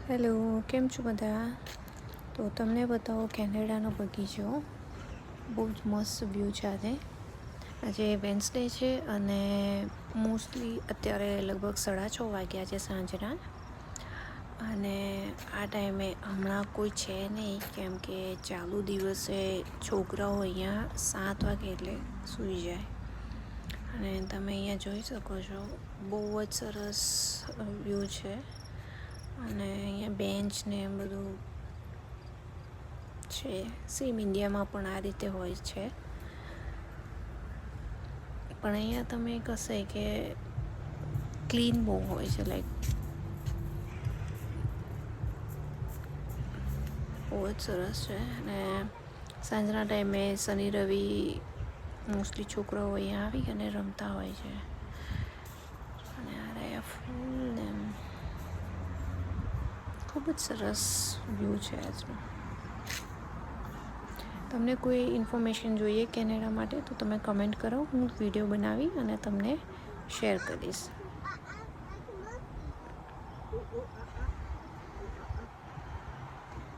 Hello, કેમ છો બધા? તો તમને બતાવો કેનેડાનો બગીચો. બહુ જ મસ્ત વ્યૂ છે આજે વેન્સડે છે અને મોસ્ટલી અત્યારે લગભગ 6:30 વાગ્યા છે સાંજના. અને આ ટાઈમે હમણાં કોઈ છે નહીં, કેમ કે ચાલુ દિવસે છોકરાઓ અહીંયા 7 વાગે એટલે સૂઈ જાય. અને તમે અહીંયા જોઈ શકો છો, બહુ જ સરસ વ્યૂ છે. અને અહીંયા બેન્ચ ને બધું છે. સેમ ઇન્ડિયામાં પણ આ રીતે હોય છે, પણ અહીંયા તમે કહેશે કે ક્લીન બહુ હોય છે, લાઈક બહુ જ સરસ છે. અને સાંજના ટાઈમે શનિ રવિ મોસ્ટલી છોકરાઓ અહીંયા આવી અને રમતા હોય છે. અને આ રહ્યા ફૂલ એમ ખૂબ જ સરસ વ્યૂ છે આજનો. તમને કોઈ ઇન્ફોર્મેશન જોઈએ કેનેડા માટે તો તમે કમેન્ટ કરો, હું વિડીયો બનાવી અને તમને શેર કરીશ.